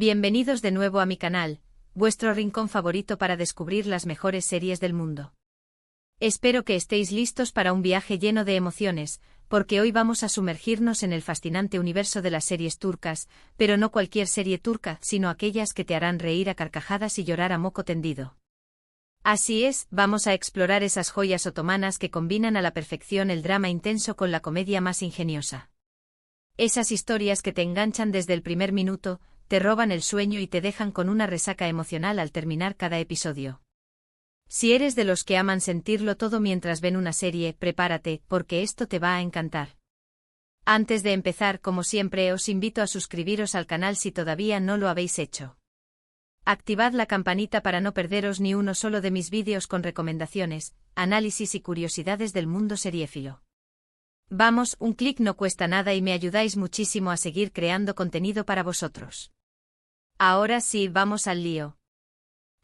Bienvenidos de nuevo a mi canal, vuestro rincón favorito para descubrir las mejores series del mundo. Espero que estéis listos para un viaje lleno de emociones, porque hoy vamos a sumergirnos en el fascinante universo de las series turcas, pero no cualquier serie turca, sino aquellas que te harán reír a carcajadas y llorar a moco tendido. Así es, vamos a explorar esas joyas otomanas que combinan a la perfección el drama intenso con la comedia más ingeniosa. Esas historias que te enganchan desde el primer minuto, te roban el sueño y te dejan con una resaca emocional al terminar cada episodio. Si eres de los que aman sentirlo todo mientras ven una serie, prepárate, porque esto te va a encantar. Antes de empezar, como siempre, os invito a suscribiros al canal si todavía no lo habéis hecho. Activad la campanita para no perderos ni uno solo de mis vídeos con recomendaciones, análisis y curiosidades del mundo seriéfilo. Vamos, un clic no cuesta nada y me ayudáis muchísimo a seguir creando contenido para vosotros. Ahora sí, vamos al lío.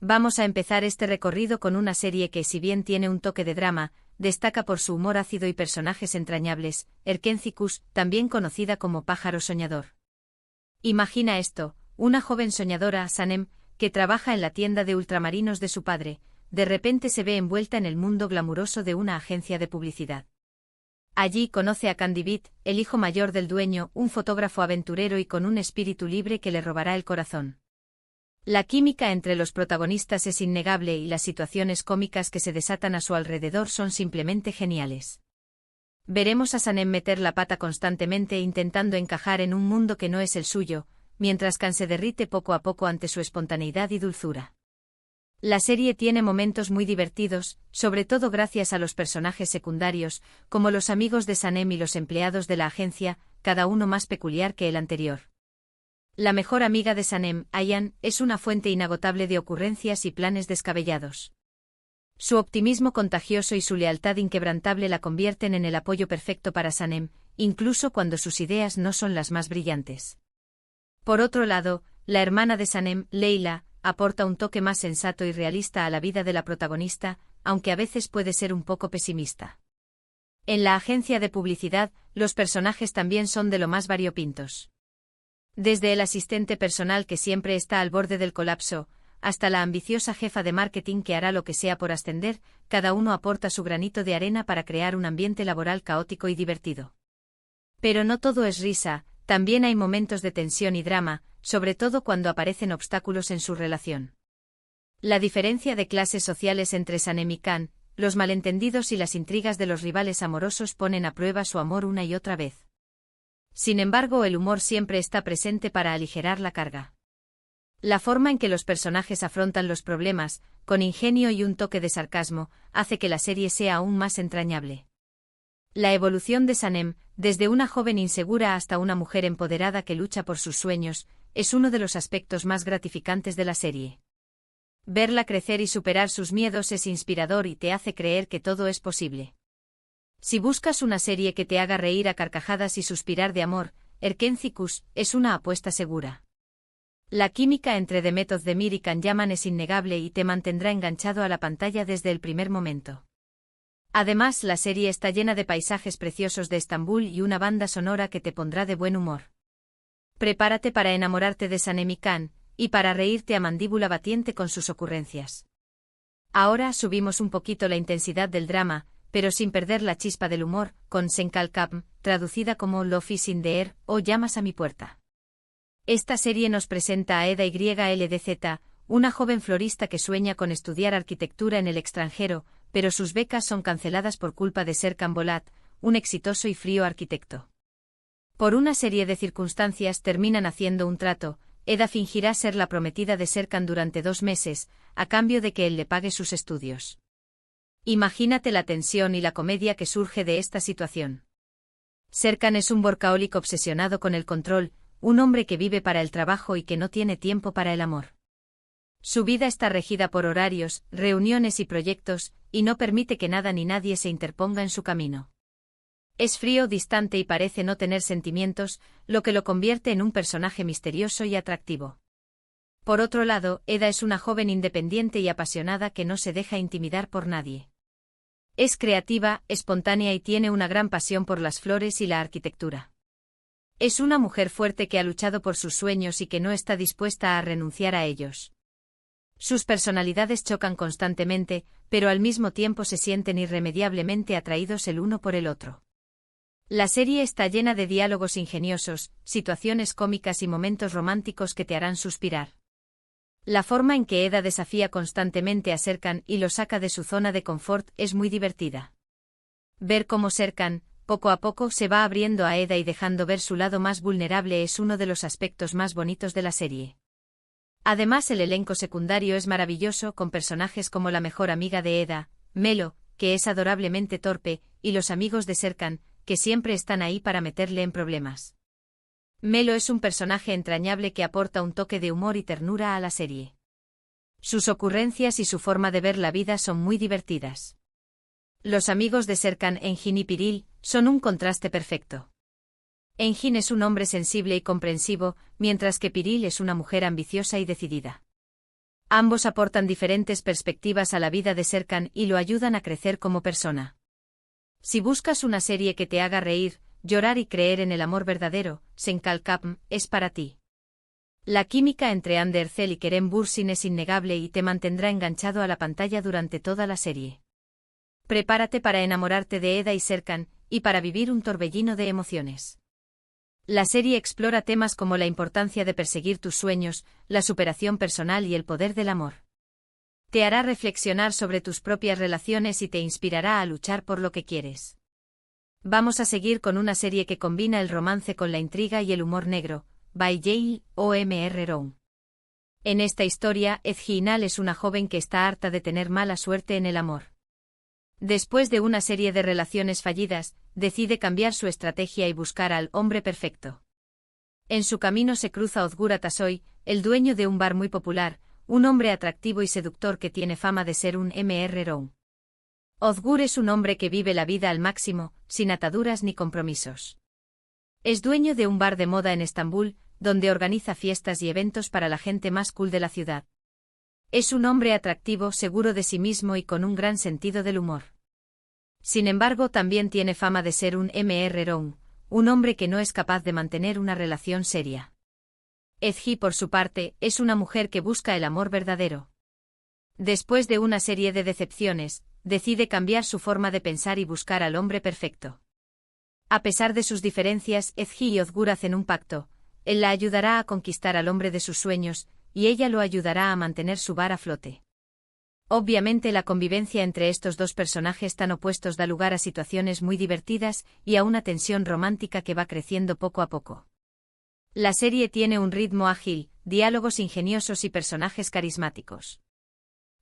Vamos a empezar este recorrido con una serie que, si bien tiene un toque de drama, destaca por su humor ácido y personajes entrañables, Erkenci-Kuş, también conocida como Pájaro Soñador. Imagina esto, una joven soñadora, Sanem, que trabaja en la tienda de ultramarinos de su padre, de repente se ve envuelta en el mundo glamuroso de una agencia de publicidad. Allí conoce a Candivit, el hijo mayor del dueño, un fotógrafo aventurero y con un espíritu libre que le robará el corazón. La química entre los protagonistas es innegable y las situaciones cómicas que se desatan a su alrededor son simplemente geniales. Veremos a Sanem meter la pata constantemente intentando encajar en un mundo que no es el suyo, mientras Can se derrite poco a poco ante su espontaneidad y dulzura. La serie tiene momentos muy divertidos, sobre todo gracias a los personajes secundarios, como los amigos de Sanem y los empleados de la agencia, cada uno más peculiar que el anterior. La mejor amiga de Sanem, Ayhan, es una fuente inagotable de ocurrencias y planes descabellados. Su optimismo contagioso y su lealtad inquebrantable la convierten en el apoyo perfecto para Sanem, incluso cuando sus ideas no son las más brillantes. Por otro lado, la hermana de Sanem, Leyla, aporta un toque más sensato y realista a la vida de la protagonista, aunque a veces puede ser un poco pesimista. En la agencia de publicidad, los personajes también son de lo más variopintos. Desde el asistente personal que siempre está al borde del colapso, hasta la ambiciosa jefa de marketing que hará lo que sea por ascender, cada uno aporta su granito de arena para crear un ambiente laboral caótico y divertido. Pero no todo es risa, también hay momentos de tensión y drama, sobre todo cuando aparecen obstáculos en su relación. La diferencia de clases sociales entre Sanem y Can, los malentendidos y las intrigas de los rivales amorosos ponen a prueba su amor una y otra vez. Sin embargo, el humor siempre está presente para aligerar la carga. La forma en que los personajes afrontan los problemas, con ingenio y un toque de sarcasmo, hace que la serie sea aún más entrañable. La evolución de Sanem, desde una joven insegura hasta una mujer empoderada que lucha por sus sueños, es uno de los aspectos más gratificantes de la serie. Verla crecer y superar sus miedos es inspirador y te hace creer que todo es posible. Si buscas una serie que te haga reír a carcajadas y suspirar de amor, Erkenci-Kuş es una apuesta segura. La química entre Demet Özdemir y Can Yaman es innegable y te mantendrá enganchado a la pantalla desde el primer momento. Además, la serie está llena de paisajes preciosos de Estambul y una banda sonora que te pondrá de buen humor. Prepárate para enamorarte de Sanem y Can, y para reírte a mandíbula batiente con sus ocurrencias. Ahora subimos un poquito la intensidad del drama, pero sin perder la chispa del humor, con Sen Kalkam, traducida como Love is in the air, o Llamas a mi puerta. Esta serie nos presenta a Eda YLDZ, una joven florista que sueña con estudiar arquitectura en el extranjero, pero sus becas son canceladas por culpa de Serkan Bolat, un exitoso y frío arquitecto. Por una serie de circunstancias terminan haciendo un trato. Eda fingirá ser la prometida de Serkan durante 2 meses, a cambio de que él le pague sus estudios. Imagínate la tensión y la comedia que surge de esta situación. Serkan es un workaholic obsesionado con el control, un hombre que vive para el trabajo y que no tiene tiempo para el amor. Su vida está regida por horarios, reuniones y proyectos, y no permite que nada ni nadie se interponga en su camino. Es frío, distante y parece no tener sentimientos, lo que lo convierte en un personaje misterioso y atractivo. Por otro lado, Eda es una joven independiente y apasionada que no se deja intimidar por nadie. Es creativa, espontánea y tiene una gran pasión por las flores y la arquitectura. Es una mujer fuerte que ha luchado por sus sueños y que no está dispuesta a renunciar a ellos. Sus personalidades chocan constantemente, pero al mismo tiempo se sienten irremediablemente atraídos el uno por el otro. La serie está llena de diálogos ingeniosos, situaciones cómicas y momentos románticos que te harán suspirar. La forma en que Eda desafía constantemente a Serkan y lo saca de su zona de confort es muy divertida. Ver cómo Serkan, poco a poco, se va abriendo a Eda y dejando ver su lado más vulnerable es uno de los aspectos más bonitos de la serie. Además, el elenco secundario es maravilloso, con personajes como la mejor amiga de Eda, Melo, que es adorablemente torpe, y los amigos de Serkan, que siempre están ahí para meterle en problemas. Melo es un personaje entrañable que aporta un toque de humor y ternura a la serie. Sus ocurrencias y su forma de ver la vida son muy divertidas. Los amigos de Serkan, Engin y Piril, son un contraste perfecto. Engin es un hombre sensible y comprensivo, mientras que Piril es una mujer ambiciosa y decidida. Ambos aportan diferentes perspectivas a la vida de Serkan y lo ayudan a crecer como persona. Si buscas una serie que te haga reír, llorar y creer en el amor verdadero, Senkalkapm es para ti. La química entre Ander Zel y Kerem Bürsin es innegable y te mantendrá enganchado a la pantalla durante toda la serie. Prepárate para enamorarte de Eda y Serkan, y para vivir un torbellino de emociones. La serie explora temas como la importancia de perseguir tus sueños, la superación personal y el poder del amor. Te hará reflexionar sobre tus propias relaciones y te inspirará a luchar por lo que quieres. Vamos a seguir con una serie que combina el romance con la intriga y el humor negro, by Jae Omr Roung. En esta historia, Ezgi-Inal es una joven que está harta de tener mala suerte en el amor. Después de una serie de relaciones fallidas, decide cambiar su estrategia y buscar al hombre perfecto. En su camino se cruza Ozgur Atasoy, el dueño de un bar muy popular, un hombre atractivo y seductor que tiene fama de ser un Mr. Roung. Ozgur es un hombre que vive la vida al máximo, sin ataduras ni compromisos. Es dueño de un bar de moda en Estambul, donde organiza fiestas y eventos para la gente más cool de la ciudad. Es un hombre atractivo, seguro de sí mismo y con un gran sentido del humor. Sin embargo, también tiene fama de ser un Mr. Roung, un hombre que no es capaz de mantener una relación seria. Ezgi, por su parte, es una mujer que busca el amor verdadero. Después de una serie de decepciones, decide cambiar su forma de pensar y buscar al hombre perfecto. A pesar de sus diferencias, Ezgi y Ozgur hacen un pacto. Él la ayudará a conquistar al hombre de sus sueños, y ella lo ayudará a mantener su bar a flote. Obviamente, la convivencia entre estos dos personajes tan opuestos da lugar a situaciones muy divertidas y a una tensión romántica que va creciendo poco a poco. La serie tiene un ritmo ágil, diálogos ingeniosos y personajes carismáticos.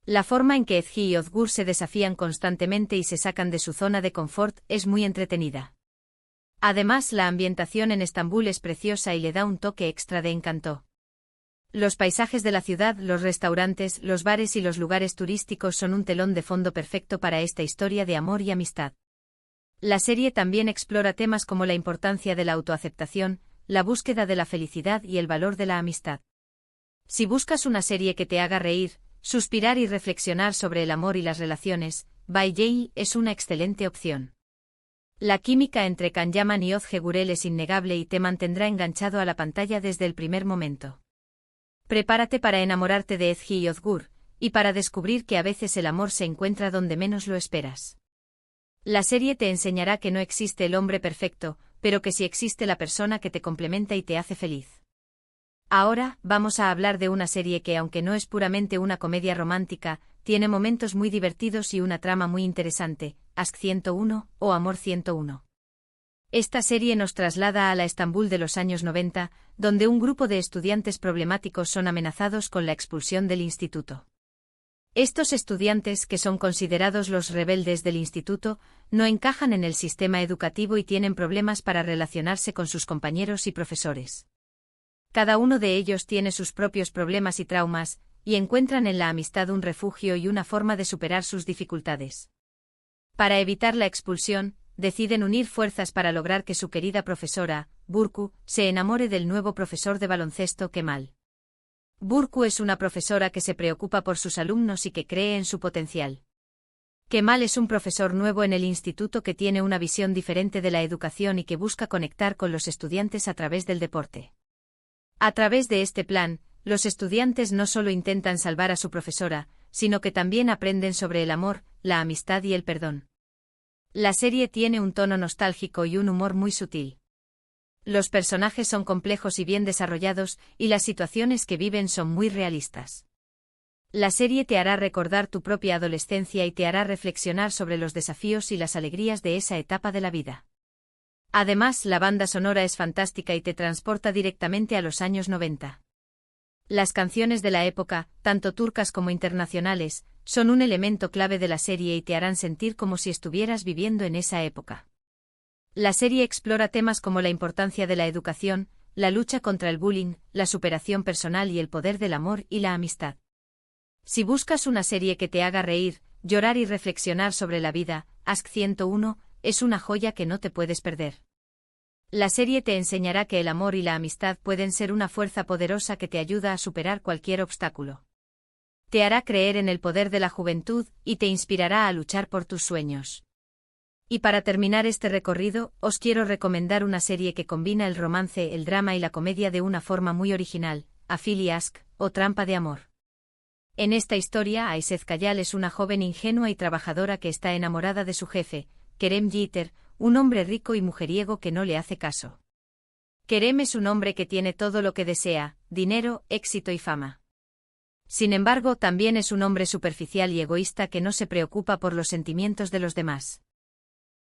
La forma en que Ezgi y Ozgur se desafían constantemente y se sacan de su zona de confort es muy entretenida. Además, la ambientación en Estambul es preciosa y le da un toque extra de encanto. Los paisajes de la ciudad, los restaurantes, los bares y los lugares turísticos son un telón de fondo perfecto para esta historia de amor y amistad. La serie también explora temas como la importancia de la autoaceptación, la búsqueda de la felicidad y el valor de la amistad. Si buscas una serie que te haga reír, suspirar y reflexionar sobre el amor y las relaciones, by Jae es una excelente opción. La química entre Can Yaman y Ozge Gurel es innegable y te mantendrá enganchado a la pantalla desde el primer momento. Prepárate para enamorarte de Ezgi y Ozgur, y para descubrir que a veces el amor se encuentra donde menos lo esperas. La serie te enseñará que no existe el hombre perfecto, pero que sí existe la persona que te complementa y te hace feliz. Ahora, vamos a hablar de una serie que, aunque no es puramente una comedia romántica, tiene momentos muy divertidos y una trama muy interesante, Aşk 101 o Amor 101. Esta serie nos traslada a la Estambul de los años 90, donde un grupo de estudiantes problemáticos son amenazados con la expulsión del instituto. Estos estudiantes, que son considerados los rebeldes del instituto, no encajan en el sistema educativo y tienen problemas para relacionarse con sus compañeros y profesores. Cada uno de ellos tiene sus propios problemas y traumas, y encuentran en la amistad un refugio y una forma de superar sus dificultades. Para evitar la expulsión, deciden unir fuerzas para lograr que su querida profesora, Burcu, se enamore del nuevo profesor de baloncesto, Kemal. Burcu es una profesora que se preocupa por sus alumnos y que cree en su potencial. Kemal es un profesor nuevo en el instituto que tiene una visión diferente de la educación y que busca conectar con los estudiantes a través del deporte. A través de este plan, los estudiantes no solo intentan salvar a su profesora, sino que también aprenden sobre el amor, la amistad y el perdón. La serie tiene un tono nostálgico y un humor muy sutil. Los personajes son complejos y bien desarrollados, y las situaciones que viven son muy realistas. La serie te hará recordar tu propia adolescencia y te hará reflexionar sobre los desafíos y las alegrías de esa etapa de la vida. Además, la banda sonora es fantástica y te transporta directamente a los años 90. Las canciones de la época, tanto turcas como internacionales, son un elemento clave de la serie y te harán sentir como si estuvieras viviendo en esa época. La serie explora temas como la importancia de la educación, la lucha contra el bullying, la superación personal y el poder del amor y la amistad. Si buscas una serie que te haga reír, llorar y reflexionar sobre la vida, Ask 101 es una joya que no te puedes perder. La serie te enseñará que el amor y la amistad pueden ser una fuerza poderosa que te ayuda a superar cualquier obstáculo. Te hará creer en el poder de la juventud y te inspirará a luchar por tus sueños. Y para terminar este recorrido, os quiero recomendar una serie que combina el romance, el drama y la comedia de una forma muy original, Afili Ask, o Trampa de Amor. En esta historia, Ayseth Kayal es una joven ingenua y trabajadora que está enamorada de su jefe, Kerem Jeter, un hombre rico y mujeriego que no le hace caso. Kerem es un hombre que tiene todo lo que desea, dinero, éxito y fama. Sin embargo, también es un hombre superficial y egoísta que no se preocupa por los sentimientos de los demás.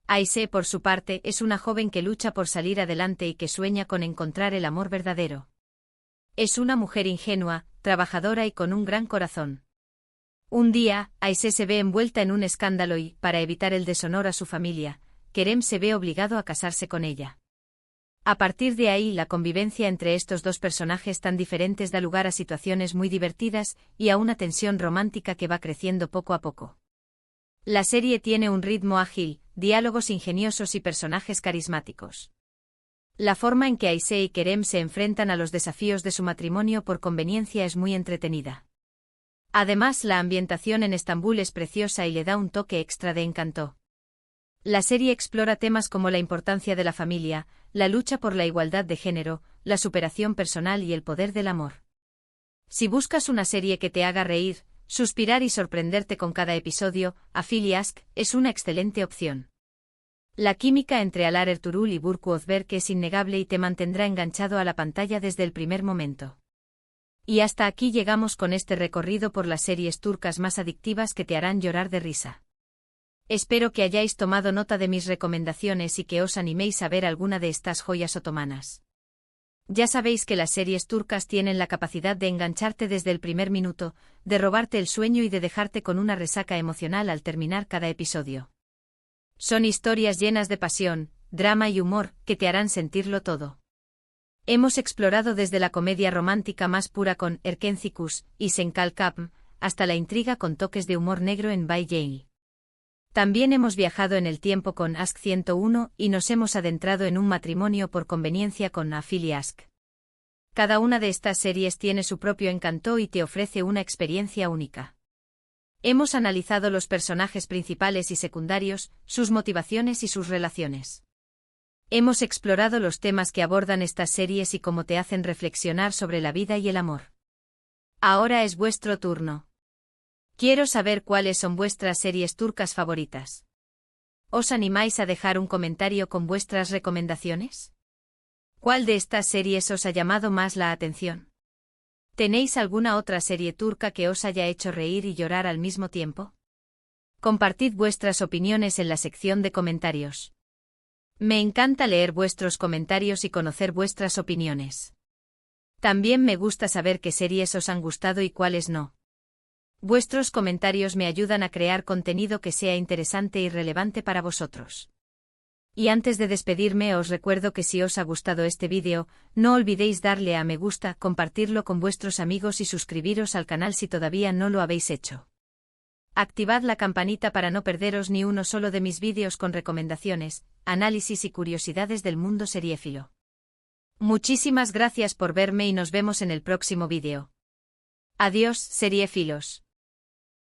Ayseth, por su parte, es una joven que lucha por salir adelante y que sueña con encontrar el amor verdadero. Es una mujer ingenua, trabajadora y con un gran corazón. Un día, Ayseth se ve envuelta en un escándalo y, para evitar el deshonor a su familia, Kerem se ve obligado a casarse con ella. A partir de ahí, la convivencia entre estos dos personajes tan diferentes da lugar a situaciones muy divertidas y a una tensión romántica que va creciendo poco a poco. La serie tiene un ritmo ágil, diálogos ingeniosos y personajes carismáticos. La forma en que Ayseth y Kerem se enfrentan a los desafíos de su matrimonio por conveniencia es muy entretenida. Además, la ambientación en Estambul es preciosa y le da un toque extra de encanto. La serie explora temas como la importancia de la familia, la lucha por la igualdad de género, la superación personal y el poder del amor. Si buscas una serie que te haga reír, suspirar y sorprenderte con cada episodio, Afili Ask es una excelente opción. La química entre Alar Ertuğrul y Burcu Özberk es innegable y te mantendrá enganchado a la pantalla desde el primer momento. Y hasta aquí llegamos con este recorrido por las series turcas más adictivas que te harán llorar de risa. Espero que hayáis tomado nota de mis recomendaciones y que os animéis a ver alguna de estas joyas otomanas. Ya sabéis que las series turcas tienen la capacidad de engancharte desde el primer minuto, de robarte el sueño y de dejarte con una resaca emocional al terminar cada episodio. Son historias llenas de pasión, drama y humor, que te harán sentirlo todo. Hemos explorado desde la comedia romántica más pura con Erkencikus y Senkal Kapm, hasta la intriga con toques de humor negro en Bay Jail. También hemos viajado en el tiempo con Ask 101 y nos hemos adentrado en un matrimonio por conveniencia con Afili Ask. Cada una de estas series tiene su propio encanto y te ofrece una experiencia única. Hemos analizado los personajes principales y secundarios, sus motivaciones y sus relaciones. Hemos explorado los temas que abordan estas series y cómo te hacen reflexionar sobre la vida y el amor. Ahora es vuestro turno. Quiero saber cuáles son vuestras series turcas favoritas. ¿Os animáis a dejar un comentario con vuestras recomendaciones? ¿Cuál de estas series os ha llamado más la atención? ¿Tenéis alguna otra serie turca que os haya hecho reír y llorar al mismo tiempo? Compartid vuestras opiniones en la sección de comentarios. Me encanta leer vuestros comentarios y conocer vuestras opiniones. También me gusta saber qué series os han gustado y cuáles no. Vuestros comentarios me ayudan a crear contenido que sea interesante y relevante para vosotros. Y antes de despedirme os recuerdo que si os ha gustado este vídeo, no olvidéis darle a me gusta, compartirlo con vuestros amigos y suscribiros al canal si todavía no lo habéis hecho. Activad la campanita para no perderos ni uno solo de mis vídeos con recomendaciones, análisis y curiosidades del mundo seriéfilo. Muchísimas gracias por verme y nos vemos en el próximo vídeo. Adiós, seriéfilos.